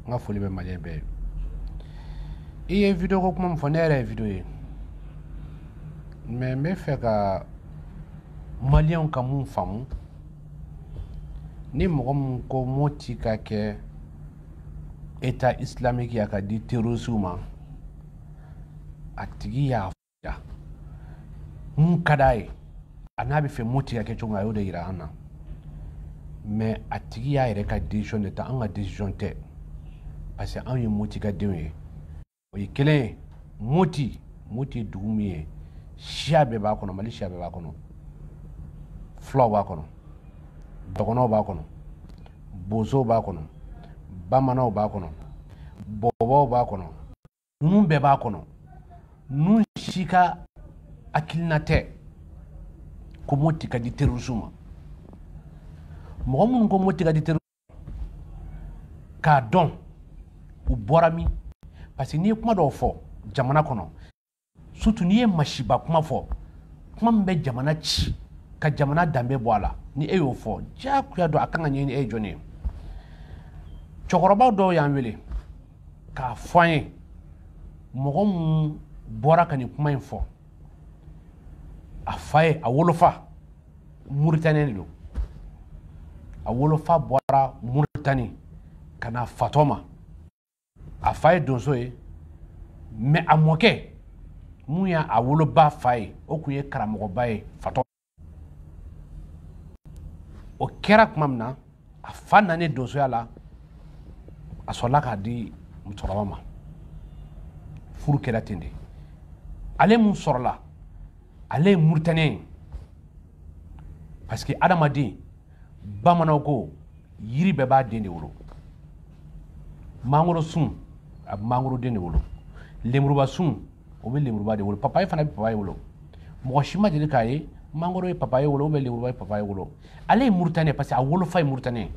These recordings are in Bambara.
nga foli be malien be video ko kuma fo nere video yi mais me fe ka malien ka mun famu ni mo ko moti ka ke état islamique ya ka di terrorisme atigi ya mun kadai anabi fe moti ya ke chunga yo de irana mais atigi ya ere ka decision de ta anga decision te parce que an ye moti ka denwe o yi kelen moti dugumi shia be ba kono mali shia be ba kono flow ba kono dogono ba kono bozo ba kono bamana ba kono bobo ba kono nun be ba kono nun shika akilnate ko moti ka di terrorisme mo mun ko moti ka di terrorisme ka don u bɔra min parce que ni ye kuma dɔw fɔ jamana kɔnɔ surtout ni ye masiba kuma fɔ kuma min bɛ jamana ci ka jamana danbe bɔ a la ni e y'o fɔ diyagoya don a kan ka ɲɛɲini e ye jɔn ye cɛkɔrɔbaw dɔw y'an wele k'a fɔ an ye mɔgɔ mun bɔra ka nin kuma in fɔ a fa ye a wolofa Mauritanie de don a wolofa bɔra Mauritanie ka na fatɔ ma a fa ye donso ye mais a mɔkɛ mun y'a a woloba fa ye o kun ye karamɔgɔba ye fatɔ o kɛra tuma min na a fa nane donsoya la a sɔrɔla k'a di musokɔrɔba ma furu kɛra ten de ale mun sɔrɔla ale ye Mauritaniɛ ye parce que adamaden bamananw ko yiri bɛɛ b'a den de wolo mangoro sun a mangoro den de wolo lemuruba sun o bɛ lemuruba de wolo papaye fana bɛ papaye wolo mɔgɔ si ma deli k'a ye mangoro ye papaye wolo ou bien lemuruba ye papaye wolo ale ye Mauritaniɛ parce que a wolofa ye Mauritaniɛ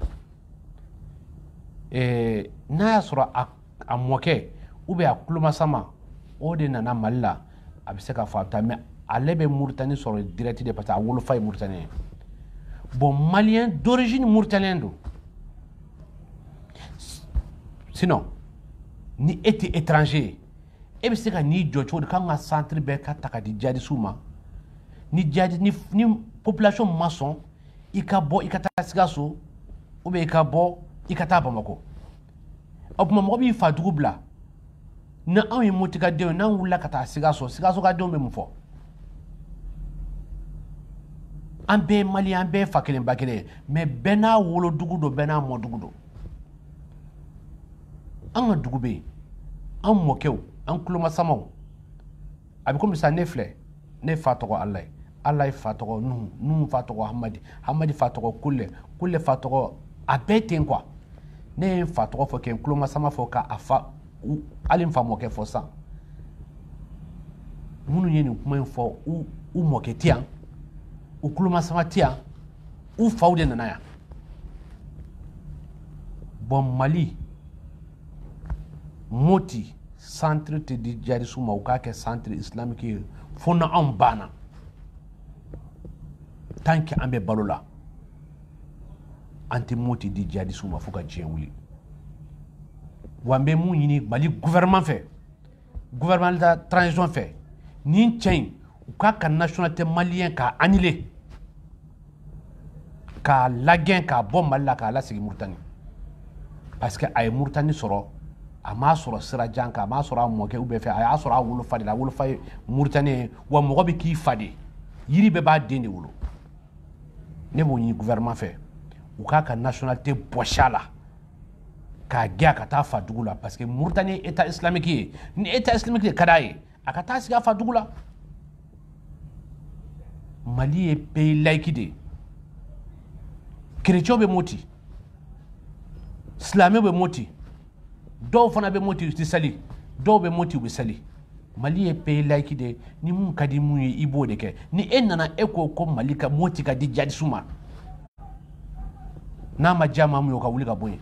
n'a y'a sɔrɔ a mɔkɛ ou bien a tulomasama o de nana Mali la a bɛ se k'a fɔ a bɛ taa mais ale bɛ Mauritanie sɔrɔ direct de parce que a wolofa ye Mauritaniɛ bon malien d'origine mauritanien do sinon ni e tɛ étranger e bɛ se ka n'i jɔ cogo di k'an ka centre bɛɛ ka ta ka di jihadistes ma ni population ma sɔn i ka bɔ i ka taa Sikaso ou bien i ka bɔ i ka taa Bamako o tuma mɔgɔ b'i fa dugu bila ni anw ye Motikadenw ye n'an wulila ka taa Sikaso ka denw bɛ mun fɔ an bɛɛ ye malien an bɛɛ ye fa kelen ba kelen ye mais bɛɛ n'a wolodugu don bɛɛ n'a mɔdugu don an ka dugu bɛ yen an mɔkɛw an tulomasamaw a bɛ komi sisan ne filɛ ne fa tɔgɔ Ala ye Ala ye fa tɔgɔ Nuhu Nuhu fa tɔgɔ Hamadi fa tɔgɔ Kule fa tɔgɔ a bɛɛ ten quoi ne ye n fa tɔgɔ fɔ kɛ n tulomasama fɔ k'a fa hali n fa mɔkɛ fɔ sisan minnu ye nin kuma in fɔ u mɔkɛ tɛ yan u tulomasama tɛ yan u faw de nana yan bon Mali Moti centre te di jihadistes ma u k'a kɛ centre islamique ye fo na anw banna tant que an bɛ balo la an tɛ Moti di jihadistes ma fo ka diɲɛ wuli wa n bɛ mun ɲini Mali gouvernement fɛ gouvernement de transition fɛ nin cɛ in u k'a ka nationalité malien k'a annuler k'a lagɛn k'a bɔ Mali la k'a lasegin Mauritanie parce que a ye Mauritanie sɔrɔ a m'a sɔrɔ sira jan kan a m'a sɔrɔ a mɔkɛ ou bien fɛ a y'a sɔrɔ a wolofa de la a wolofa ye Mauritaniɛ ye wa mɔgɔ bɛ k'i fa de yiri bɛɛ b'a den de wolo ne b'o ɲini gouvernement fɛ u k'a ka nationalité bɔsi a la k'a gɛn a ka taa fa dugu la parce que Mauritanie ye état islamique ye ni état islamique de ka d'a ye a ka taa sigi a fa dugu la Mali ye pays laïque de ye chrétiens bɛ Moti silamɛw bɛ Moti dɔw fana bɛ Moti u tɛ sali dɔw bɛ Moti u bɛ sali Mali ye pays laïque de ye ni mun ka di mun ye i b'o de kɛ ni e nana e ko Mali ka Moti ka di jihadistes ma n'a ma diya maa mun ye o ka wuli ka bɔ yen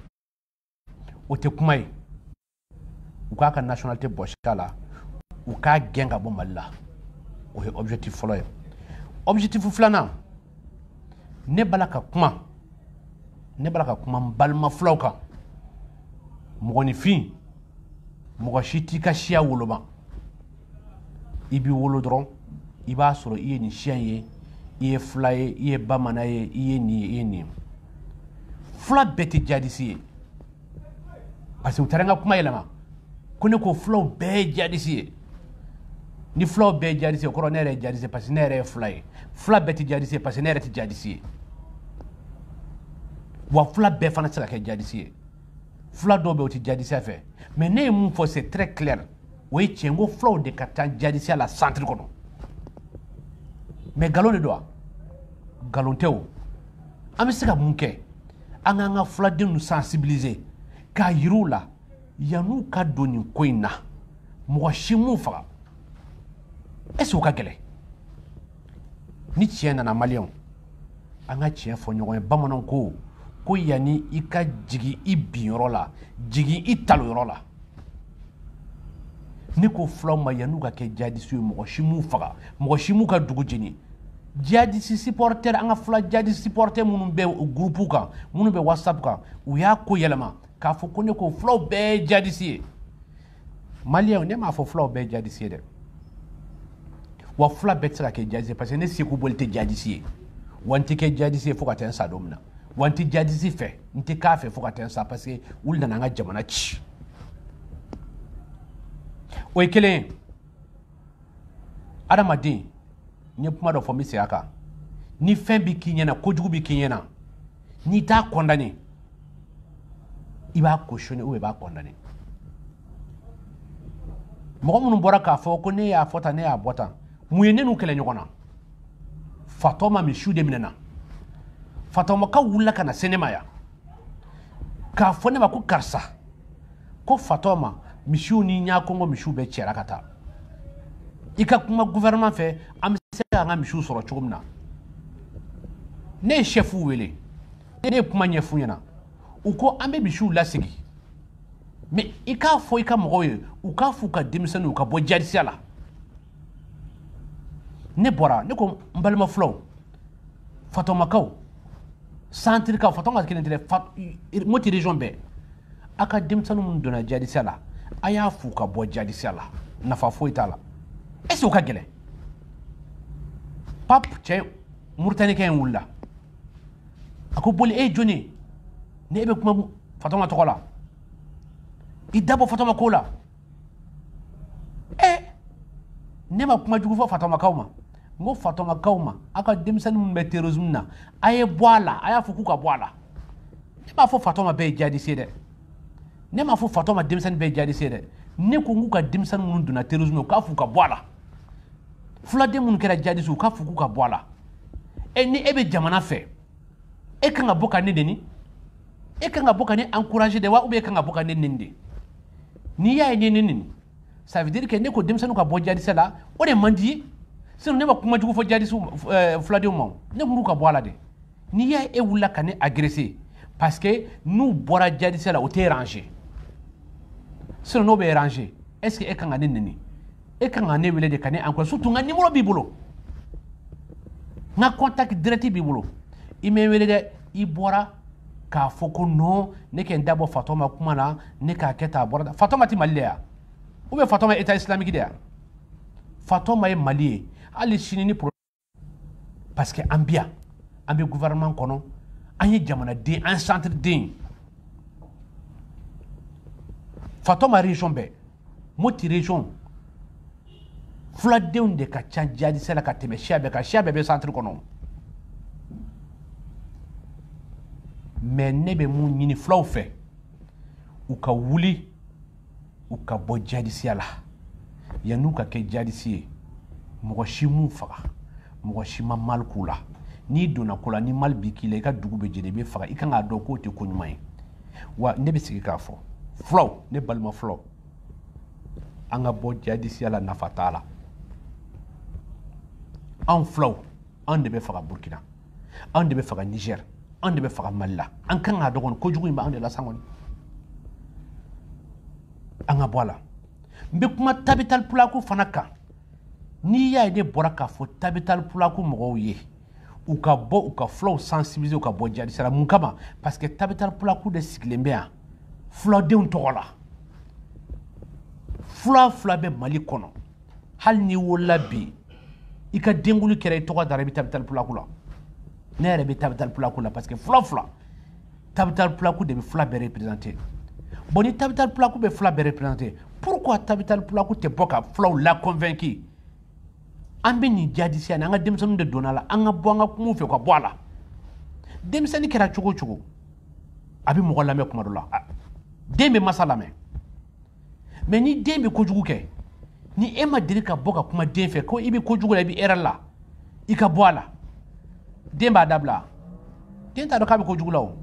o tɛ kuma ye u k'a ka nationalité bɔsi a la u k'a gɛn ka bɔ Mali la o ye objectif fɔlɔ ye objectif filanan ne bala ka kuma n balima fulaw kan mɔgɔninfin mɔgɔ si t'i ka siya woloma i b'i wolo dɔrɔn i b'a sɔrɔ i ye nin siya ye i ye fila ye i ye bamanan ye i ye nin ye i ye nin ye fila bɛɛ tɛ jadisi ye parce que u taara n ka kuma yɛlɛma ko ne ko filaw bɛɛ ye jadisi ye ni filaw bɛɛ ye jadisi ye o kɔrɔ ne yɛrɛ ye jadisi ye parce que ne yɛrɛ ye fila ye fila bɛɛ tɛ jadisi ye parce que ne yɛrɛ tɛ jadisi ye wa fila bɛɛ fana tɛ se ka kɛ jadisi ye fila dɔw bɛ yen o tɛ jadisiya fɛ mais ne ye mun fɔ c'est très clair o ye tiɲɛ ko filaw de ka taa jadisiya la centre kɔnɔ mais nkalon de don wa nkalon tɛ o an bɛ se ka mun kɛ an k'an ka filadenw sensibiliser k'a yir'u la yan'u ka don nin ko in na mɔgɔ si m'u faga est-ce que o ka gɛlɛn ni tiɲɛ nana maliyɛnw an ka tiɲɛ fɔ ɲɔgɔn ye bamananw ko yanni i ka jigin i binyɔrɔ la jigin i taloyɔrɔ la ne ko filaw ma yan'u ka kɛ jadisi ye mɔgɔ si m'u faga mɔgɔ si m'u ka dugu jeni jadisi supporter an ka fila jadisi supporter minnu bɛ groupe kan minnu bɛ whatsapp kan u y'a ko yɛlɛma k'a fɔ ko ne ko filaw bɛɛ ye jadisi ye maliyɛnw ne m'a fɔ filaw bɛɛ ye jadisi ye dɛ wa fila bɛɛ tɛ se ka kɛ jadisi ye parce que ne seko boli tɛ jadisi ye wa n tɛ kɛ jadisi ye fo ka taa n sa don min na wa n tɛ jadisi fɛ n tɛ k'a fɛ fo ka taa n sa parce que olu nana an ka jamana ci o ye kelen ye adamaden n ye kuma dɔ fɔ n bɛ segin a kan ni fɛn bɛ k'i ɲɛna kojugu bɛ k'i ɲɛna n'i t'a condamné i b'a cautionné ou i b'a condamné mɔgɔ minnu bɔra k'a fɔ ko ne y'a fɔ tan ne y'a bɔ tan mun ye ne n'u kɛlɛ ɲɔgɔn na fatɔma misiw de minɛna fatɔmakaw wulila ka na se ne ma yan k'a fɔ ne ma ko karisa ko fatɔma misiw ni ɲakongo misiw bɛɛ cɛra ka taa i ka kuma gouvernement fɛ an bɛ se k'an ka misiw sɔrɔ cogo min na ne ye chɛfu wele ne ye kuma ɲɛfu ɲɛna u ko an bɛ misiw lasegi mais i k'a fɔ i ka mɔgɔw ye u k'a fɔ u ka denmisɛnninw ka bɔ jadisiya la ne bɔra ne ko n balima filaw fatɔmakaw santirikaw fatɔma ka kelen tɛ dɛ moti région bɛɛ a ka denmisɛnninw minnu donna jadisiya la a y'a f'u ka bɔ jadisiya la nafa foyi t'a la est-ce que o ka gɛlɛn pape cɛ murutanikɛ in wulila a ko boli e ye jɔnni ye ni e bɛ kuma fatɔma tɔgɔ la i dabɔ fatɔma ko la ne ma kuma jugu fɔ fatɔmakaw ma n ko fatɔmakaw ma a ka denmisɛnnin minnu bɛ terrorisme na a ye bɔ a la a y'a fɔ k'u ka bɔ a la ne m'a fɔ fatɔma bɛɛ ye jadisi ye dɛ ne m'a fɔ fatɔma denmisɛnnin bɛɛ ye jadisi ye dɛ ne ko n k'u ka denmisɛnnin minnu donna terrorisme u k'a fɔ u ka bɔ a la fuladen minnu kɛra jadisi u k'a fɔ k'u ka bɔ a la ni e bɛ jamana fɛ e kan ka bɔ ka ne neni e kan ka bɔ ka ne encourager de wa ou bien e kan ka bɔ ka ne neni de n'i y'a ye ne neni ça veut dire que ne ko denmisɛnninw ka bɔ jadisiya la o de man di ye sinon ne ma kuma jugu fɔ jadisiw fuladenw ma ne ko k'u ka bɔ a la dɛ n'i y'a ye e wulila ka ne agresser parce que n'u bɔra jadisiya la o tɛ ranger sinon n'o bɛ ranger est-ce que e kan ka ne neni e kan ka ne wele de ka ne encourager surtout n ka numéro b'i bolo n ka contact direct b'i bolo i m'e wele dɛ i bɔra k'a fɔ ko non ne kɛ n da bɔ fatɔma kuma na ne k'a kɛ tan a bɔra fatɔma tɛ Mali de ya ou bien fatɔma ye état islamique de ya fatɔma ye Mali ye hali sini ni parce que an bɛ yan an bɛ gouvernement kɔnɔ an ye jamanaden an centre den fatɔma région bɛɛ Moti région fuladenw de ka ca jadisiya la ka tɛmɛ siya bɛɛ kan siya bɛɛ bɛ centre kɔnɔ mais ne bɛ mun ɲini filaw fɛ u ka wuli u ka bɔ jadisiya la yan'u ka kɛ jadisi ye mɔgɔ si m'u faga mɔgɔ si ma mal k'u la n'i donna ko la ni mal b'i k'i la i ka dugu bɛ jɛn i bɛ faga i kan k'a dɔn k'o tɛ ko ɲuman ye wa ne bɛ segin k'a fɔ filaw ne balima filaw an ka bɔ jadisiya la nafa t'a la anw filaw anw de bɛ faga Burkina anw de bɛ faga Niger anw de bɛ faga Mali la an kan k'a dɔn kojugu in b'anw de la san kɔni an ka bɔ a la n bɛ kuma Tabital Pulaku fana kan n'i y'a ye ne bɔra k'a fɔ Tabital Pulaku mɔgɔw ye u ka bɔ u ka filaw sensibiliser u ka bɔ jadisiya la mun kama parce que Tabital Pulaku de sigilen bɛ yan fuladenw tɔgɔ la fula bɛ Mali kɔnɔ hali ni wolola bi i ka denkuli kɛra i tɔgɔ dara i bɛ Tabital Pulaku la ne yɛrɛ bɛ Tabital Pulaku la parce que fula Tabital Pulaku de bɛ fula bɛɛ représenter bon ni Tabital Pulaku bɛ fula bɛɛ représenter pourquoi Tabital Pulaku tɛ bɔ ka fulaw la convaincre an bɛ nin jadisiya ni an ka denmisɛnninw de donna la an ka bɔ an ka kumaw fɛ ka bɔ a la denmisɛnnin kɛra cogo o cogo a bɛ mɔgɔ lamɛn kuma dɔ la den bɛ masa lamɛn mais ni den bɛ kojugu kɛ ni e ma deli ka bɔ ka kuma den fɛ ko i bɛ kojugu la i bɛ erreur la i ka bɔ a la den b'a dabila den t'a dɔn k'a bɛ kojugu la o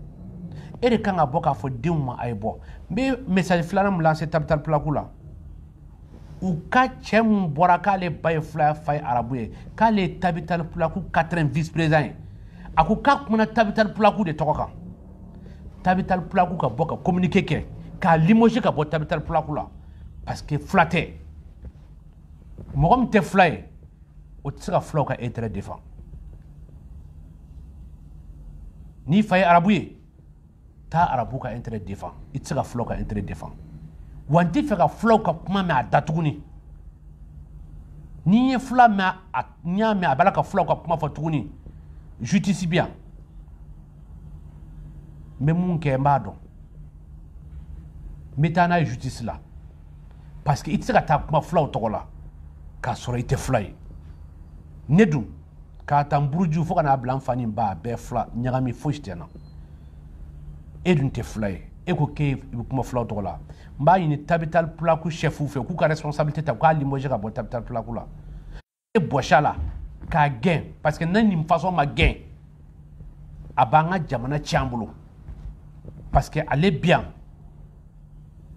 e de kan ka bɔ k'a fɔ denw ma a ye bɔ n bɛ message filanan min lancer Tabital Pulaku la u ka cɛ min bɔra k'ale ba ye fula fa ye arabu ye k'ale ye Tabital Pulaku 4e vice président ye a ko k'a kumana Tabital Pulaku de tɔgɔ kan Tabital Pulaku ka bɔ ka communiqué kɛ k'a limoger ka bɔ Tabital Pulaku la parce que fula tɛ mɔgɔ min tɛ fula ye o tɛ se ka fulaw ka intérêt défend n'i fa ye arabu ye taa arabu ka intérêt défend i tɛ se ka fulaw ka intérêt défend wa n tɛ fɛ ka fulaw ka kuma mɛn a da tuguni n'i ye fula mɛn n y'a mɛn a b'a la ka fulaw ka kuma fɔ tuguni justice bi yan n bɛ mun kɛ n b'a dɔn n bɛ taa n'a ye justice la parce que i tɛ se ka taa kuma fulaw tɔgɔ la k'a sɔrɔ i tɛ fula ye ne dun k'a ta n buruju fo ka n'a bila n fa ni n ba a bɛɛ fula ɲagami fosi tɛ n na e dun tɛ fula ye e ko k'e bɛ kuma fulaw tɔgɔ la n b'a ɲini Tabital Pulaku chef fɛ k'u ka responsabilité ta k'a limoger ka bɔ Tabital Pulaku la e bɔsi a la k'a gɛn parce que na nin façon ma gɛn a b'an ka jamana tiɲɛ an bolo parce que ale bi yan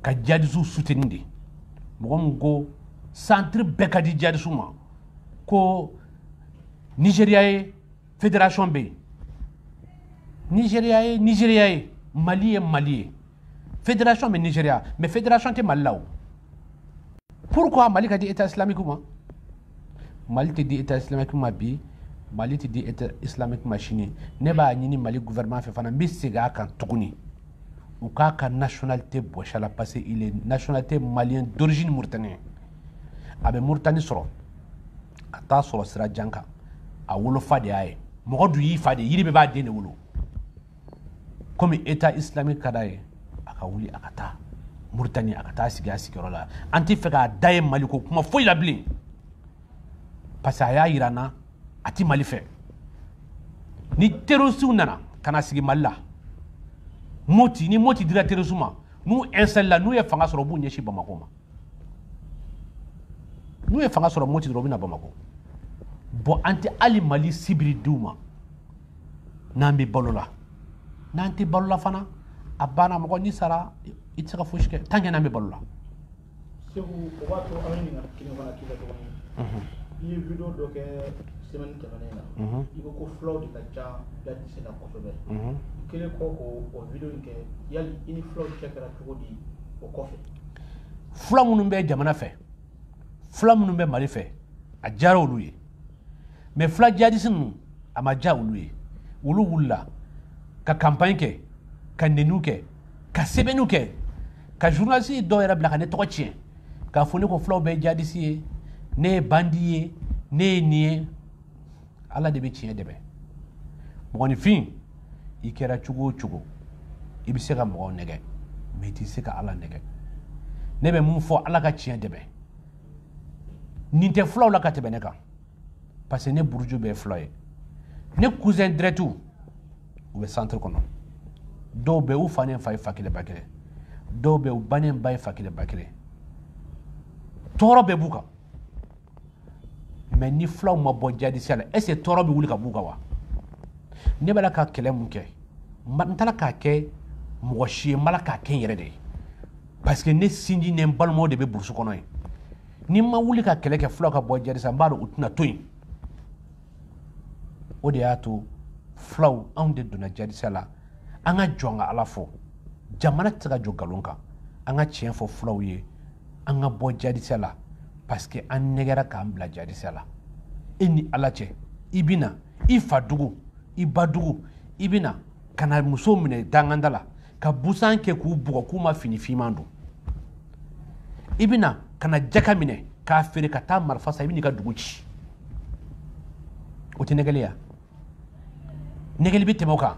ka jihadistes soutenir de mɔgɔ min ko centre bɛɛ ka di jihadistes ma ko Nigéria ye fédération bɛ yen Nigéria ye Mali ye Mali ye fédération bɛ Nigéria mais fédération tɛ Mali la o pourquoi Mali ka di état islamique ma Mali tɛ di état islamique ma bi Mali tɛ di état islamique ma sini ne b'a ɲini Mali gouvernement fɛ fana n bɛ segin a kan tuguni u k'a ka nationalité bɔsi a la parce que il est nationalité malien d'origine mauritanien a bɛ Mauritanie sɔrɔ ka taa sɔrɔ sira jan kan a wolofa de y'a ye mɔgɔ dun y'i fa de yiri bɛɛ b'a den de wolo komi état islamique ka d'a ye a ka wuli a ka taa Mauritanie a ka taa sigi a sigiyɔrɔ la an tɛ fɛ k'a da ye Mali ko kuma foyi la bilen parce que a y'a yira n na a tɛ Mali fɛ ni terroristes nana ka na sigi Mali la ni Moti dira terroristes ma n'u installe la n'u ye fanga sɔrɔ u b'u ɲɛsin Bamako ma n'u ye fanga sɔrɔ Moti dɔrɔn u bɛ na Bamako bon an tɛ hali Mali sibiri diw ma n'an bɛ balo la n'an tɛ balo la fana a banna mɔgɔ n'i sara i tɛ se ka fosi kɛ tant que n'an bɛ balo la. Segu o b'a to an ye ɲininkali kelen fana k'i la tuguni i ye video dɔ kɛ semaine tɛmɛnen na i ko ko fulaw de ka ca jadisi la kosɛbɛ i kelen kɔ k'o video in kɛ yali i ni fulaw cɛ kɛra cogo di o kɔfɛ. fula minnu bɛ jamana fɛ fula minnu bɛ Mali fɛ a diyara olu ye mais fula jihadistes ninnu a ma diya olu ye olu wulila ka campagne kɛ ka neniw kɛ ka sɛbɛnniw kɛ ka journaliste dɔw yɛrɛ bila ka ne tɔgɔ tiɲɛ k'a fɔ ne ko fulaw bɛɛ ye jihadiste ye ne ye bandi ye ne ye nin ye Ala de bɛ tiɲɛ dɛmɛ mɔgɔninfin i kɛra cogo o cogo i bɛ se ka mɔgɔw nɛgɛ mais i tɛ se ka Ala nɛgɛ ne bɛ mun fɔ Ala ka tiɲɛ dɛmɛ nin tɛ fulaw la ka tɛmɛ ne kan parce que ne buruju bɛɛ ye fula ye ne cousin directs u bɛ centre kɔnɔ dɔw bɛ u fa ni fa ye fa kelen ba kelen dɔw bɛ u ba ni ba ye fa kelen ba kelen tɔɔrɔ bɛɛ b'u kan mais ni fulaw ma bɔ jihadisiya la est ce que tɔɔrɔ bɛ wuli ka b'u kan wa ne b'a la ka kɛlɛ mun kɛ n taara k'a kɛ mɔgɔ si ye n b'a la k'a kɛ n yɛrɛ de ye parce que ne sinji ni n balimaw de bɛ burusi kɔnɔ yen ni n ma wuli ka kɛlɛ kɛ fulaw ka bɔ jihadisiya n b'a dɔn u tɛna to yen o de y'a to fulaw anw de donna jihadisiya la an ka jɔ an ka Ala fɔ jamana tɛ se ka jɔ nkalon kan an ka tiɲɛ fɔ fulaw ye an ka bɔ jihadisiya la parce que an nɛgɛra k'an bila jihadisiya la e ni Ala cɛ i bɛ na i fa dugu i ba dugu i bɛ na ka na muso minɛ danganda la ka busan ke k'u bugo k'u ma fini fiman don i bɛna ka na jaka minɛ k'a feere ka taa marifa san i bɛ n'i ka dugu ci o tɛ nɛgɛli ya nɛgɛli bɛ tɛmɛ o kan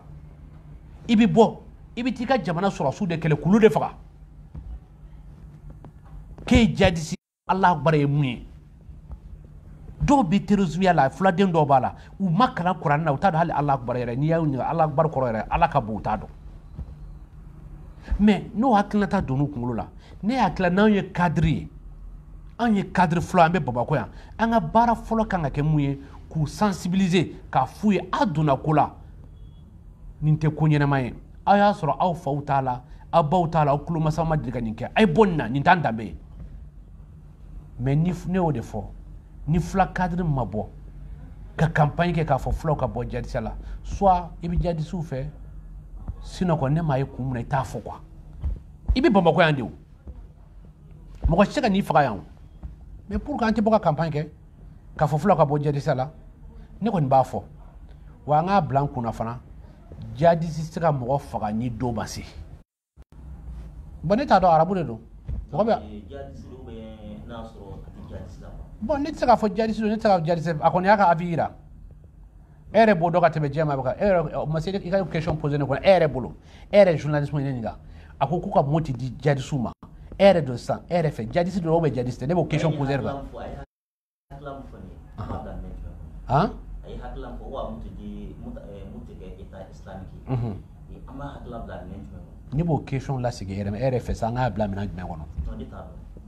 i bɛ bɔ i bɛ t'i ka jamana sɔrɔsiw de kɛlɛ k'olu de faga k'e jadisi Allahu Akbar ye mun ye dɔw bɛ terrorisme la fuladen dɔw b'a la u ma kalan kuranɛ na u t'a dɔn hali Allahu Akbar yɛrɛ n'i y'a ɲininka Allahu Akbar kɔrɔ yɛrɛ Ala ka bon u t'a dɔn mais n'o hakilinata donn'u kunkolo la ne hakilila n'anw ye cadre ye anw ye cadre fɔlɔ an bɛ Bamakɔ yan an ka baara fɔlɔ kan ka kɛ mun ye k'u sensibiliser k'a f'u ye a donna ko la nin tɛ ko ɲɛnama ye aw y'a sɔrɔ aw faw t'a la aw baw t'a la aw tulomasaw ma deli ka nin kɛ a ye bɔ nin na nin t'an danbe ye mais ni ne y'o de fɔ ni fula cadre ma bɔ ka campagne kɛ k'a fɔ fulaw ka bɔ jadisa la soit i bɛ jadisiw fɛ sinon kɔni ne m'a ye kun min na i t'a fɔ quoi i bɛ Bamakɔ yan de o mɔgɔ si tɛ ka n'i faga yan o mais pour que an tɛ bɔ ka campagne kɛ k'a fɔ fulaw ka bɔ jadisa la ne kɔni b'a fɔ wa an k'a bila an kunna fana jadisi tɛ se ka mɔgɔ faga ni do ma se bon ne t'a dɔn arabu de don mɔgɔ bɛ bon ne tɛ se k'a fɔ jadisi don ne tɛ se ka jadisi a kɔni y'a ka avis yira e yɛrɛ b'o dɔn ka tɛmɛ diɲɛ maa bɛɛ kan e yɛrɛ ma se i ka question poser ne kɔnɔ e yɛrɛ bolo e yɛrɛ journalisme ye ne ɲininka a ko k'u ka moti di jadisiw ma e yɛrɛ don sisan e yɛrɛ fɛ jadisi don ou bien jadisi tɛ ne b'o question poser kan han ne b'o question lasigi e yɛrɛ fɛ sisan an k'a bila minɛn jumɛn kɔnɔ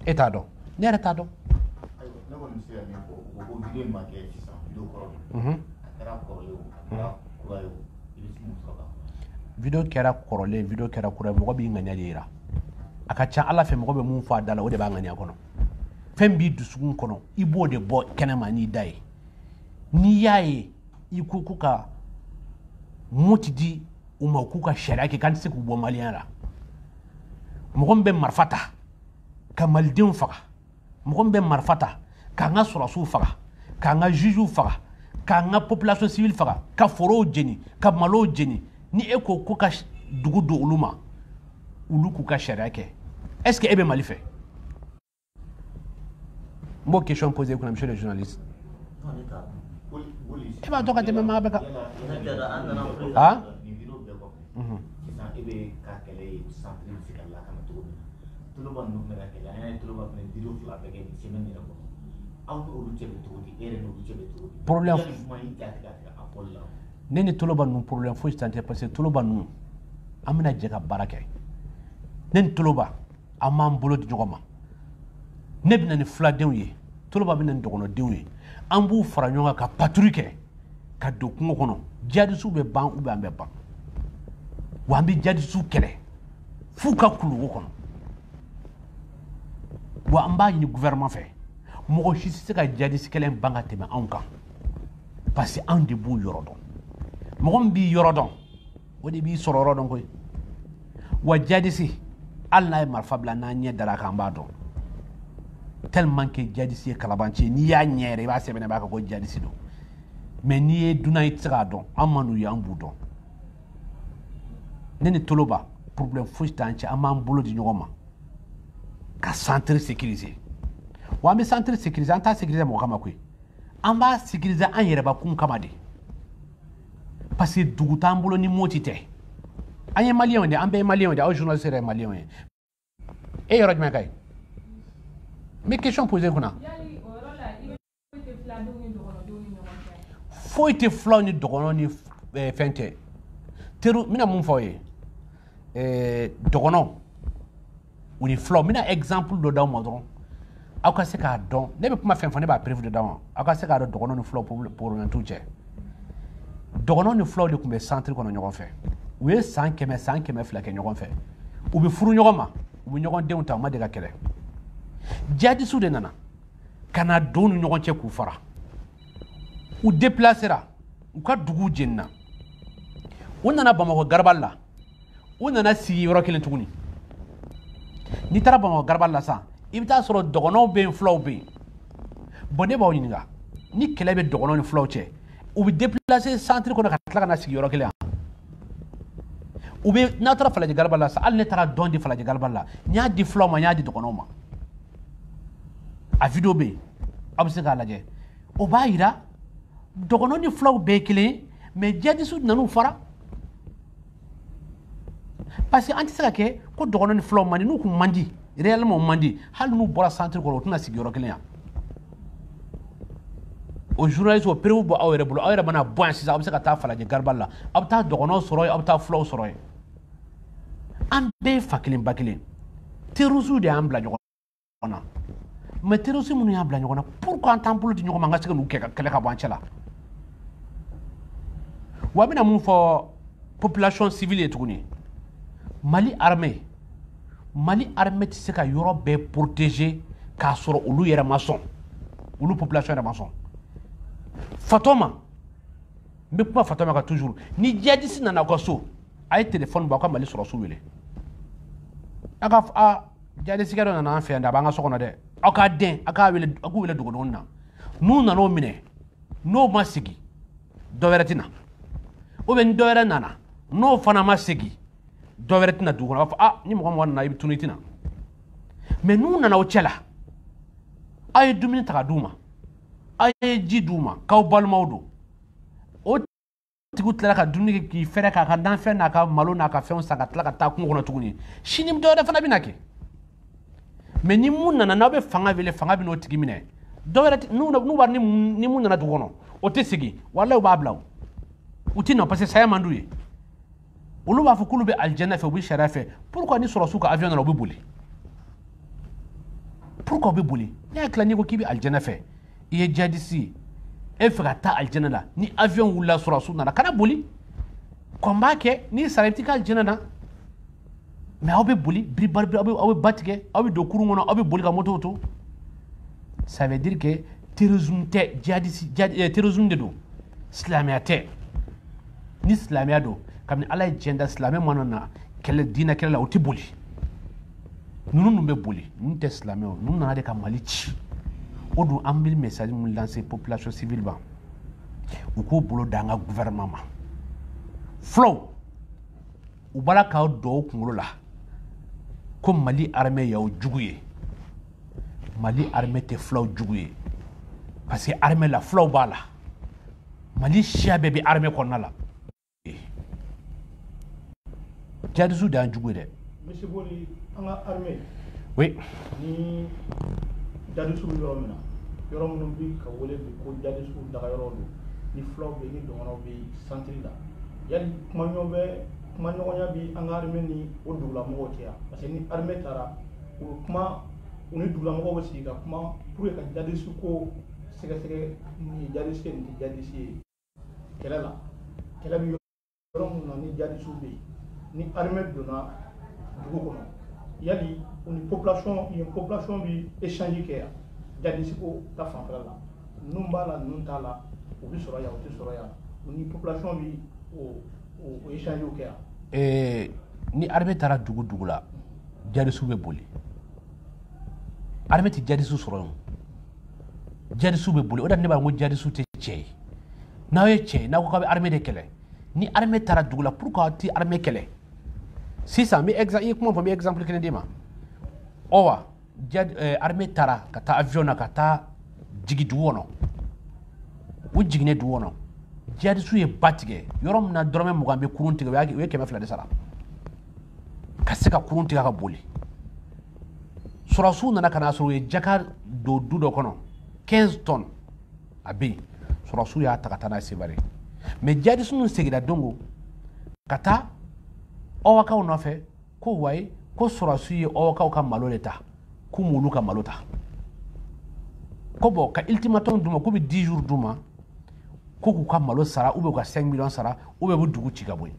e t'a dɔn ne yɛrɛ t'a dɔn ne kɔni bɛ se ka min fɔ o ko video in ma kɛ sisan video kɔrɔ a kɛra kɔrɔlen o a kɛra kura ye o i bɛ se mun fɔ kan video kɛra kɔrɔlen video kɛra kura ye mɔgɔ b'i ŋaniya de yira a ka ca Ala fɛ mɔgɔ bɛ mun fɔ a da la o de b'a ŋaniya kɔnɔ fɛn b'i dusukun kɔnɔ i b'o de bɔ kɛnɛma n'i da ye n'i y'a ye i ko k'u ka moti di u ma k'u ka sariya kɛ k'an tɛ se k'u bɔ maliyɛnya la mɔgɔ min bɛ marifa ta ka malidenw faga mɔgɔ min bɛ marifa ta k'an ka sɔrɔsiw faga k'an ka jugew faga k'an ka population civile faga ka forow jeni ka malow jeni ni e ko ko ka dugu don olu ma olu k'u ka sariya kɛ est ce que e bɛ Mali fɛ n b'o question poser kunna monsieur le journaliste e b'a dɔn ka tɛmɛ maa bɛɛ kan han sisan e bɛ ka kɛlɛ ye centre bɛ se ka lakana cogo min na tuloba ninnu fana ka kɛlɛ an ye tuloba fana video 2 bɛɛ kɛ nin semaine yɛrɛ kɔnɔ aw ni olu cɛ bɛ cogo di e yɛrɛ n'olu cɛ bɛ cogo di problème ne ni tuloba ninnu problème foyi t'an cɛ parce que tuloba ninnu an bɛna jɛ ka baara kɛ ne ni tuloba an b'an bolo di ɲɔgɔn ma ne bɛna ni fuladenw ye tuloba bɛna ni dɔgɔnɔdenw ye an b'u fara ɲɔgɔn kan ka patrouille kɛ ka don kungo kɔnɔ jadisiw bɛ ban ou bien an bɛ ban wa an bɛ jadisiw kɛlɛ f'u ka kuluwo kɔnɔ wa an b'a ɲini gouvernement fɛ mɔgɔ si tɛ se ka jadisi kɛlɛ ban ka tɛmɛ anw kan parce que anw de b'u yɔrɔ dɔn mɔgɔ min b'i yɔrɔ dɔn o de b'i sɔrɔ yɔrɔ dɔn koyi wa jadisi hali n'a ye marifa bila n'an ɲɛ dara a kan an b'a dɔn tellement que jadisi ye kalabanci ye n'i y'a ɲɛ yɛrɛ i b'a sɛbɛnɛ b'a kan ko jadisi don mais n'i ye dunan i tɛ se k'a dɔn an man n'u ye an b'u dɔn ne ni toloba problème foyi t'an cɛ an b'an bolo di ɲɔgɔn ma ka centre sécuriser wa an bɛ centre sécuriser an t'a sécuriser mɔgɔ kama koyi an b'a sécuriser an yɛrɛbakun kama de parce que dugu t'an bolo ni moti tɛ an ye maliyɛnw de an bɛɛ ye maliyɛnw de aw journaliste yɛrɛ ye maliyɛnw ye e yɔrɔ jumɛn ka ɲi n bɛ question poser kunna foyi tɛ fulaw ni dɔgɔnɔw ni fɛn tɛ teru n bɛna mun fɔ aw ye dɔgɔnɔw u ni fulaw n bɛna exemple dɔ d'aw ma dɔrɔn aw ka se k'a dɔn ne bɛ kuma fɛn fɔ ne b'a prévu de d'aw ma aw ka se k'a dɔn dɔgɔnɔw ni fulaw problème t'u cɛ dɔgɔnɔw ni fulaw de tun bɛ centre kɔnɔ ɲɔgɔn fɛ u ye san 100 kɛ ɲɔgɔn fɛ u bɛ furu ɲɔgɔn ma u bɛ ɲɔgɔn denw ta u ma deli ka kɛlɛ jadisiw de nana ka na don ni ɲɔgɔn cɛ k'u fara u déplacera u ka duguw jenina u nana Bamakɔ Garabali la u nana sigi yɔrɔ kelen tuguni n'i taara Bamakɔ Garabali la sisan i bɛ taa sɔrɔ dɔgɔnɔw bɛ yen fulaw bɛ yen bon ne b'aw ɲininka ni kɛlɛ bɛ dɔgɔnɔw ni fulaw cɛ u bɛ déplacer centre kɔnɔ ka tila ka na sigi yɔrɔ kelen ou be n'a taara Falaji Garba la sa hali ne taara dɔn di Falaji Garba la n y'a di fulaw ma n y'a di dɔgɔnɔw ma a vidéo bɛ yen aw bɛ se k'a lajɛ o b'a yira dɔgɔnɔ ni fulaw bɛɛ ye kelen ye mais jihadistes nan'u fara parce que an tɛ se ka kɛ ko dɔgɔnɔ ni fulaw man di n'u kun man di réellement man di hali n'u bɔra centre kɔnɔ u tɛna sigi yɔrɔ kelen yan o journaliste o prévu bɔ aw yɛrɛ bolo aw yɛrɛ mana bɔ yan sisan aw bɛ se ka taa Falaji Garba la aw bɛ taa dɔgɔnɔw sɔrɔ yen aw bɛ taa fulaw sɔrɔ yen an bɛɛ ye fa kelen ba kelen terroristes de y'an bila ɲɔgɔn na mais terroristes minnu y'an bila ɲɔgɔn na pourquoi an t'an bolo di ɲɔgɔn ma an ka se ka n'u kɛlɛ ka bɔ an cɛ la wa n bɛna mun fɔ population civile ye tuguni Mali armée tɛ se ka yɔrɔ bɛɛ protéger k'a sɔrɔ olu yɛrɛ ma sɔn olu population yɛrɛ ma sɔn Fatoma n bɛ kuma Fatoma kan toujours ni jihadiste nana aw ka so a ye téléphone bɔ aw ka Mali sɔrɔsiw wele a ka fɔ jihadiste dɔ nana an fɛ yan dɛ a b'an ka so kɔnɔ dɛ aw k'a dɛn aw k'u wele dogodogonin na n'u nan'o minɛ n'o ma sigi dɔ wɛrɛ tɛ na ou bien ni dɔ wɛrɛ nana n'o fana ma sigi dɔ wɛrɛ tɛna dugu kɔnɔ a b'a fɔ ni mɔgɔ nana i bɛ tunu i tɛna mais n'u nana aw cɛ la aw ye dumuni ta ka d'u ma aw ye ji d'u ma k'aw balimaw don o tigiw tilala ka dumuni kɛ k'i fɛrɛ k'a ka nanfɛn n'a ka malo n'a ka fɛnw san ka tila ka taa kungo kɔnɔ tuguni sini dɔ wɛrɛ fana bɛna kɛ mais ni mun nana n'aw bɛ fanga wele fanga bɛ n'o tigi minɛ dɔ wɛrɛ n'u b'a ni mun nana dugu kɔnɔ o tɛ sigi walayi u b'a bila u tɛ nɔ parce que saya man d'u ye olu b'a fɔ k'olu bɛ alijɛnɛ fɛ u bɛ sariya fɛ pourquoi ni sɔrɔsiw ka avion nana u bɛ boli pourquoi u bɛ boli ne hakili la n'i ko k'i bɛ alijɛnɛ fɛ i ye jihadiste ye e fɛ ka taa alijɛnɛ la ni avion wulila sɔrɔsiw nana kana boli kɔn b'a kɛ n'i sara i bɛ taa alijɛnɛ na mais aw bɛ boli biribari aw bɛ ba tigɛ aw bɛ don kurun kɔnɔ aw bɛ boli ka moto to ça veut dire que terrorisme tɛ terrorisme de don silamɛya tɛ ni silamɛya don kabini ala ye diɲɛ da silamɛ mana na kɛlɛ diinɛ kɛlɛ la o tɛ boli ninnu bɛ boli ninnu tɛ silamɛw ninnu nana de ka Mali ci o don an bɛ message mun lancer population civile ma u k'u bolo da an ka gouvernement ma fulaw u b'a la k'aw dɔw kunkolo la ko Mali armée y'aw jugu ye Mali armée tɛ fulaw jugu ye parce que armée la fulaw b'a la Mali siya bɛɛ bɛ armée kɔnɔna la jihadistes de y'an jugu ye dɛ. Monsieur Boli an ka armée. oui. ni jihadistes bɛ yɔrɔ min na yɔrɔ minnu bɛ ka wele bi ko jihadistes daga yɔrɔ don ni fulaw bɛ ni dɔgɔnɔw bɛ centre la yali kumaɲɔgɔnya bi an ka armée ni o dugulamɔgɔw cɛ yan parce que ni armée taara u ni dugulamɔgɔw bɛ sigi ka kuma pour que ka jihadistes ko sɛgɛsɛgɛ ni ye jihadiste ye nin tɛ jihadiste ye kɛlɛ la kɛlɛ bɛ yɔrɔ minnu na ni jihadistes bɛ yen ni armée donna dugu kɔnɔ yali u ni population bi échange kɛ yan jihadiste ko ta fanfɛla la ninnu b'a la ninnu t'a la u bɛ sɔrɔ yan u tɛ sɔrɔ yan u ni population bi o échange kɛ yan. ni armée taara dugu la jihadistes bɛ boli armée tɛ jihadistes sɔrɔ yen jihadistes bɛ boli o de la ne b'a fɔ ko jihadistes tɛ cɛ ye n'aw ye cɛ ye n'aw ko k'aw bɛ armée de kɛlɛ ni armée taara dugu la pourquoi aw tɛ armée kɛlɛ sisan i ye kuma fɔ n bɛ exemple kelen d'i ma ɔwa armée taara ka taa avion na ka taa jigin dugu kɔnɔ u jiginnen dugu kɔnɔ jihadistes ye ba tigɛ yɔrɔ min na dɔrɔmɛ 20 bɛ kurun tigɛ u ye 200 de sara ka se ka kurun tigɛ ka boli sɔrɔsiw nana ka na sɔrɔ u ye jaka don du dɔ kɔnɔ 15 tonnes a bɛ yen sɔrɔsiw y'a ta ka taa n'a ye Sevare mais jihadistes ninnu seginna dongo ka taa ɔwakaw nɔfɛ ko wayi ko sɔrɔsiw ye ɔwakaw ka malo de ta k'u m'olu ka malo ta ko bon ka ultimatum d'u ma k'u bɛ 10 jours d'u ma ko k'u ka malo sara ou bien u ka 5 millions sara ou bien u bɛ dugu ci ka bɔ yen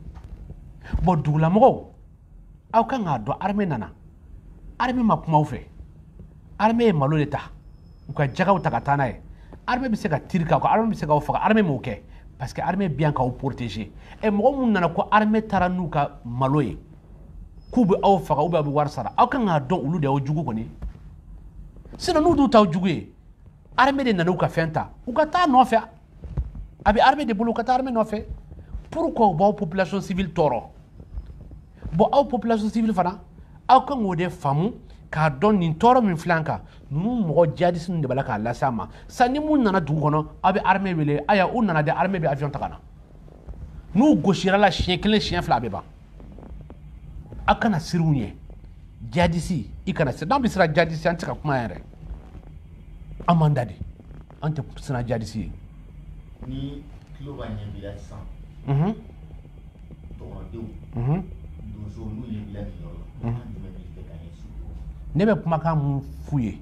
bon dugulamɔgɔw aw kan k'a dɔn armée nana armée ma kuma aw fɛ armée ye malo de ta u ka jagaw ta ka taa n'a ye armée bɛ se ka tiri k'aw kan armée bɛ se k'aw faga armée m'o kɛ parce que armée bien k'aw protéger mɔgɔ minnu nana ko armée taara n'u ka malo ye k'u bɛ aw faga ou bien a bɛ wari sara aw kan k'a dɔn olu de y'aw jugu kɔni sinon n'u dun t'aw jugu ye armée de nana u ka fɛn ta u ka taa nɔfɛ a bɛ armée de bolo u ka taa armée nɔfɛ pourquoi u b'aw population civile tɔɔrɔ bon aw population civile fana aw kan o de famu ka don nin toro min flanka nu mo jihadiste de bala ka la sama sani mun nana dugu kono abe armée wele aya u nana de armée be avion takana nu goshira la chien kelen chien fla be ba akana sirunye jihadiste ikana sir dan bisira jihadiste antika kuma yare amanda de ante sina jihadiste ni kilo ba nyen bila san to do so nu ye bila ni yo ne bɛ kumakan mun f'u ye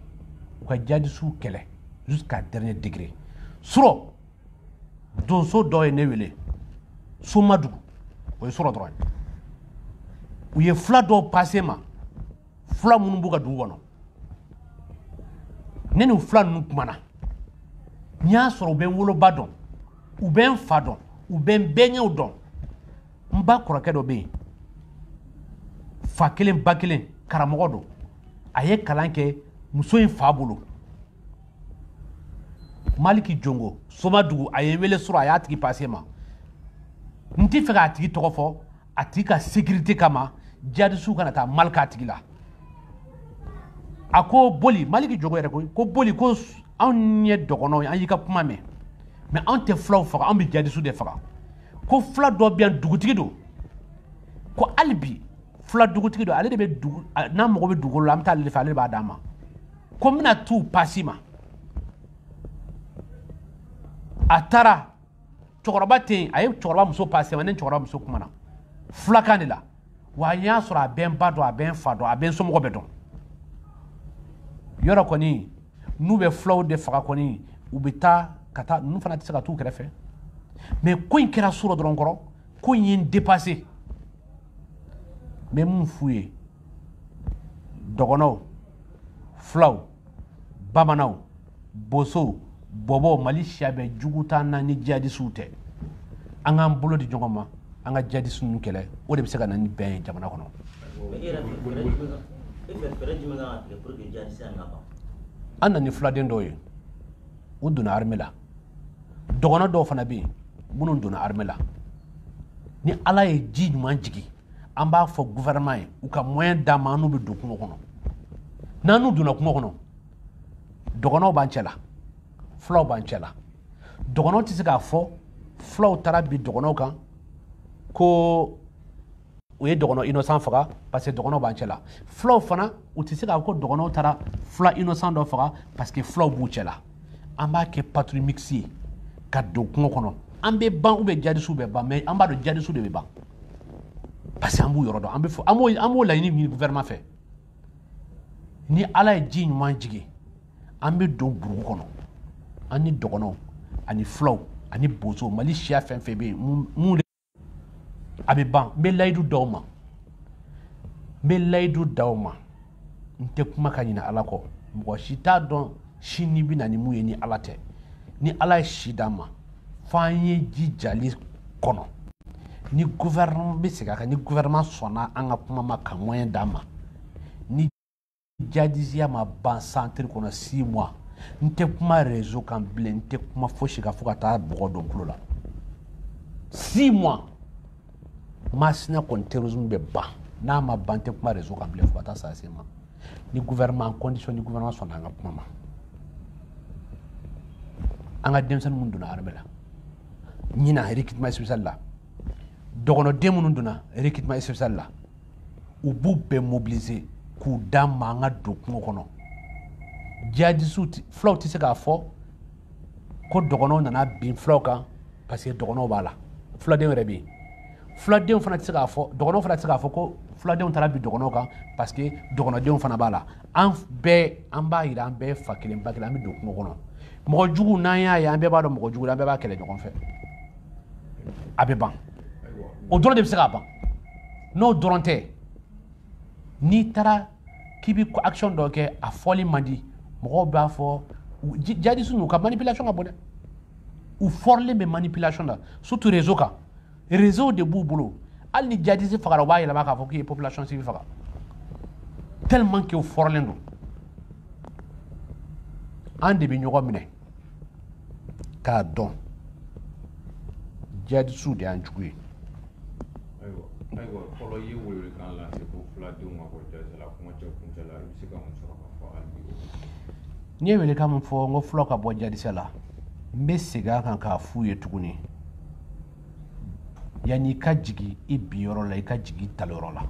u ka jihadistes kɛlɛ jusqu'à dernier degré suro donso dɔ ye ne wele Somadugu o ye sɔrɔ dɔrɔn u ye fula dɔw passé ma fula minnu b'u ka dugu kɔnɔ ne ni fula ninnu kumana n y'a sɔrɔ u bɛ n woloba dɔn u bɛ n fa dɔn u bɛ n bɛnkɛw dɔn n ba kɔrɔkɛ dɔ bɛ yen fa kelen ba kelen karamɔgɔ don a ye kalan kɛ muso in fa bolo Maliki Jongo Somadugu a ye wele sɔrɔ a y'a tigi passé ma n tɛ fɛ k'a tigi tɔgɔ fɔ a tigi ka sécurité kama jihadistes kana taa mal k'a tigi la a ko boli Maliki Jongo yɛrɛ ko boli ko anw ye dɔgɔnɔw ye an y'i ka kuma mɛn mais anw tɛ fulaw faga anw bɛ jihadistes de faga ko fula dɔ bɛ yan dugutigi don ko hali bi fula dugutigi don ale de bɛ dugu n'a mago bɛ dugukolo la an bɛ taa ale de fɛ ale de b'a d'an ma ko n bɛna t'u pasi ma a taara cɛkɔrɔba tɛ yen a ye cɛkɔrɔba muso pasi ma ne ni cɛkɔrɔba muso kumana fulakan de la wa n y'a sɔrɔ a bɛ n ba dɔn a bɛ n fa dɔn a bɛ n somɔgɔ bɛɛ dɔn yɔrɔ kɔni n'u bɛ fulaw de faga kɔni u bɛ taa ka taa ninnu fana tɛ se ka t'u kɛrɛfɛ mais ko in kɛra so dɔ dɔrɔn kɔrɔ ko in ye n dépassé n bɛ mun f'u ye dɔgɔnɔw fulaw bamananw bosow bɔbɔw Mali siya bɛɛ jugu t'an na ni jihadistes tɛ an k'an bolo di ɲɔgɔn ma an ka jihadistes ninnu kɛlɛ o de bɛ se ka na ni bɛn ye jamana kɔnɔ. an na ni fuladen dɔw ye u donna armée la dɔgɔnɔ dɔw fana bɛ yen minnu donna armée la ni Ala ye ji ɲuman jigin an b'a fɔ gouvernement ye u ka moyen d'an ma an n'u bɛ don kungo kɔnɔ n'an n'u donna kungo kɔnɔ dɔgɔnɔw b'an cɛ la fulaw b'an cɛ la dɔgɔnɔw tɛ se k'a fɔ fulaw taara bi dɔgɔnɔw kan ko u ye dɔgɔnɔ innocent faga parce que dɔgɔnɔw b'an cɛ la fulaw fana u tɛ se k'a fɔ ko dɔgɔnɔw taara fula innocent dɔ faga parce que fulaw b'u cɛ la an b'a kɛ patrouille mixte ye ka don kungo kɔnɔ an bɛ ban ou bien jihadistes bɛ ban mais an b'a dɔn jihadistes de bɛ ban parce que an b'u yɔrɔ dɔn an bɛ fɔ an b'o laɲini ɲini gouvernement fɛ ni Ala ye ji ɲuman jigin an bɛ don burugu kɔnɔ an ni dɔgɔnɔw ani fulaw ani bozow Mali siya fɛn fɛn bɛ yen mun a bɛ ban n bɛ layidu d'aw ma n tɛ kuma ka ɲinɛ Ala kɔ mɔgɔ si t'a dɔn sini bɛ na ni mun ye ni Ala tɛ ni Ala ye si d'an ma f'an ye jijali kɔnɔ ni gouvernement bɛ segin a kan ni gouvernement sɔnna an ka kuma ma ka moyen d'an ma ni jihadisiya ma ban centre kɔnɔ 6 mois n tɛ kuma réseau kan bilen n tɛ kuma fosi kan fo ka taa bɔgɔ don tulo la 6 mois masina kɔni terrorisme bɛ ban n'a ma ban n tɛ kuma réseau kan bilen fo ka taa saa se ma ni gouvernement condition ni gouvernement sɔnna an ka kuma ma an ka denmisɛnnin minnu donna armée la ɲina recrutement spécial la dɔgɔnɔden minnu donna recrutement spécial la u b'u bɛɛ mobiliser k'u d'an ma an ka don kungo kɔnɔ jihadistes fulaw tɛ se k'a fɔ ko dɔgɔnɔw nana bin fulaw kan parce que dɔgɔnɔw b'a la fuladenw yɛrɛ bɛ yen fuladenw fana tɛ se k'a fɔ dɔgɔnɔw fana tɛ se k'a fɔ ko fuladenw taara bin dɔgɔnɔw kan parce que dɔgɔnɔdenw fana b'a la an bɛɛ an b'a yira an bɛɛ fa kelen ba kelen an bɛ don kungo kɔnɔ mɔgɔ jugu n'an y'a ye an bɛɛ b'a dɔn mɔgɔ jugu an bɛɛ b'a kɛlɛ ɲɔgɔn fɛ a bɛ ban o dɔrɔn de bɛ se k'a ban n'o dɔrɔn tɛ n'i taara k'i bɛ action dɔ kɛ a fɔli man di mɔgɔw b'a fɔ jihadistes n'u ka manipulation ka bon dɛ u fɔrilen bɛ manipulation na surtout réseau kan réseau de b'u bolo hali ni jihadiste fagara u b'a yɛlɛma k'a fɔ k'i ye population civile faga tellement que u fɔrilen don an de bɛ ɲɔgɔn minɛ k'a dɔn jihadistes de y'an jugu ye ayiwa fɔlɔ ye welewelekan lase ko filadenw ma bɔ jadisela kuma cɛ kuncɛ la i bɛ se ka mun sɔrɔ ka fɔ hali bi n ye welekan min fɔ n ko filaw ka bɔ jadisela n bɛ segin a kan k'a f'u ye tuguni yanni i ka jigin i biyɔrɔ la i ka jigin i taliyɔrɔ la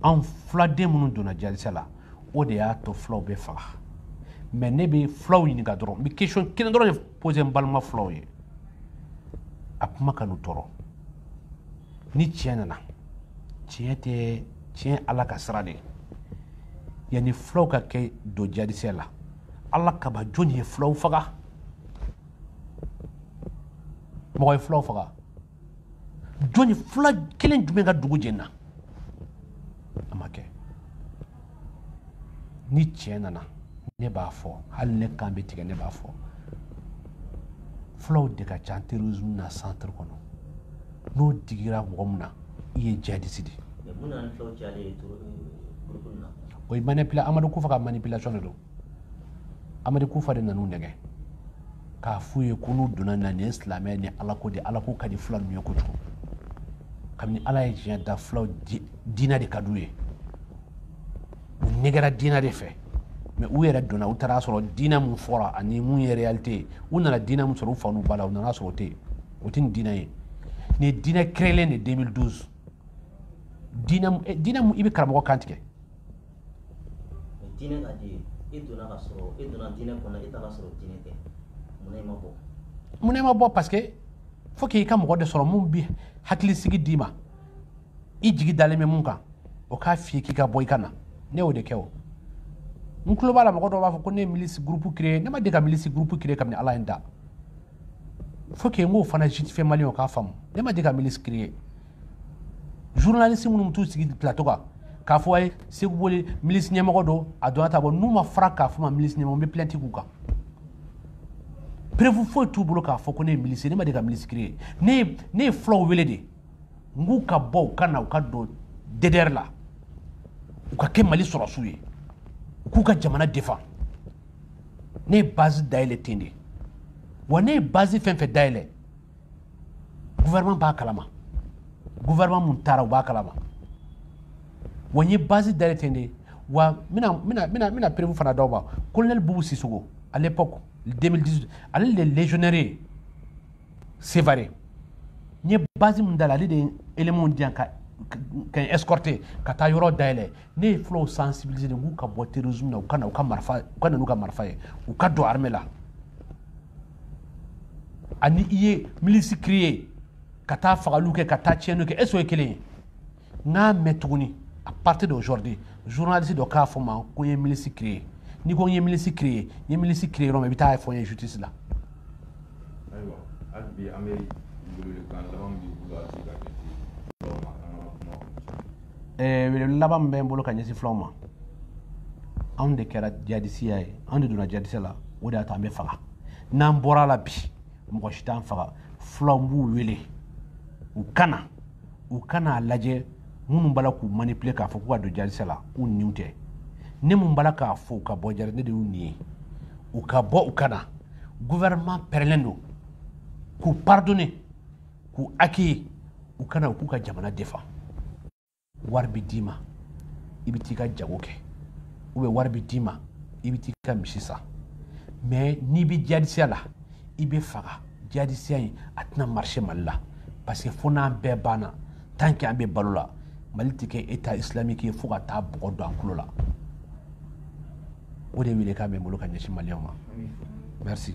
an filaden minnu donna jadisela o de y'a to filaw bɛ faga mais ne bɛ filaw ɲininka dɔrɔn n bɛ question kelen dɔrɔn de poser n balima filaw ye a kuma ka n'u tɔɔrɔ ni tiɲɛ nana tiɲɛ tɛ tiɲɛ ala ka sira de yanni filaw ka kɛ don jadisɛ la ala kaba jɔn ye filaw faga mɔgɔ ye filaw faga jɔn ye fila kelen jumɛn ka dugu jɛnna a ma kɛ ni tiɲɛ nana ne b'a fɔ hali ne kan bɛ tigɛ ne b'a fɔ filaw de ka ca terrorisme na centre kɔnɔ n'o digira mɔgɔ min na i ye jihadiste de o ye Amadu Kufa ka manipulation de don Amadu Kufa de nan'u nɛgɛ k'a f'u ye ko n'u donna na nin ye silamɛ ni ala ko de ala ko ka di fila ninnu ye kojugu kabini ala ye diɲɛ da filaw diinɛ de ka d'u ye u nɛgɛra diinɛ de fɛ mais u yɛrɛ donna u taara sɔrɔ diinɛ mun fɔra ani mun ye réalité ye u nana diinɛ mun sɔrɔ u fa n'u ba la u nana sɔrɔ o tɛ yen o tɛ nin diinɛ ye nin ye diinɛ créé de 2012 diinɛ mun i bɛ karamɔgɔ kan tigɛ diinɛ ka di i donna ka sɔrɔ i donna diinɛ kɔnɔ i taara sɔrɔ diinɛ tɛ munna i ma bɔ munna i ma bɔ parce que faut que i ka mɔgɔ de sɔrɔ mun bi hakilisigi d'i ma i jigi dalen bɛ mun kan o k'a f'i ye k'i ka bɔ i ka na ne y'o de kɛ o n tulo b'a la mɔgɔ dɔw b'a fɔ ko ne ye milice groupe créé ne ma deli ka milice groupe créé kabini ala ye n da faut que n k'o fana justifier maliyɛnw k'a faamu ne ma deli ka milice créé journaliste minnu t'u sigi plateau kan k'a fɔ ye Seku Boli milice ɲɛmɔgɔ don a donna ta bɔ n'u ma fara k'a fɔ ma milice ɲɛmɔgɔ n bɛ plainte k'u kan preuve foyi t'u bolo k'a fɔ ko ne ye milice ne ma deli ka milice créé ne ye filaw wele de n k'u ka bɔ u ka na u ka don DDR la u ka kɛ Mali sɔrɔsiw ye u k'u ka jamana défend ne ye base dayɛlɛ ten de wa ne ye base fɛn fɛn dayɛlɛ gouvernement b'a kalama gouvernement mun taara u b'a kalama wa n ye base dayɛlɛ ten de wa n bɛna preuve fana d'aw ma colonel Boubou Sissoko à l'époque 2018 ale de légionnaire ye Sévaré n ye base mun dayɛlɛ ale de ye élément di yan ka n escorter ka taa yɔrɔ dayɛlɛ ne ye filaw sensibiliser de k'u ka bɔ terrorisme na u ka na n'u ka marifa ye u ka don armée la ani i ye milice créé ka taa fagaliw kɛ ka taa tiɲɛniw kɛ est-ce que o ye kelen ye n k'a mɛn tuguni à partir d'aujourd'hui journaliste dɔ k'a fɔ ma ko n ye milice créé n'i ko n ye milice créé yɔrɔ min i bɛ taa fɔ n ye justice la. ayiwa hali bi an bɛ welewelekan laban min b'i bolo a bɛ se ka kɛ filaw ma an ka kuma kuncɛ. Wele laban min bɛ n bolo ka ɲɛsin filaw ma anw de kɛra jihadisiya ye anw de donna jihadisiya la o de y'a to an bɛ faga n'an bɔra la bi mɔgɔ si t'an faga filaw b'u wele u kana a lajɛ minnu b'a la k'u manipuler k'a fɔ k'u ka don jihadisiya la u niw tɛ ne mun b'a la k'a fɔ u ka bɔ jihadisiya ne de y'u nin ye u ka bɔ u ka na gouvernement pɛrɛlen don k'u pardonner k'u accueillir u kana u k'u ka jamana défend wari bɛ d'i ma i bɛ t'i ka jago kɛ ou bien wari bɛ d'i ma i bɛ t'i ka misi san mais n'i bɛ jihadisiya la i bɛ faga jihadisiya in a tɛna marcher Mali la parce que fo n'an bɛɛ banna tant que an bɛ balo la Mali tɛ kɛ état islamique ye fo ka taa bɔgɔ don an tulo la o de wele k'a bɛ n bolo ka ɲɛsin maliyɛnw ma merci.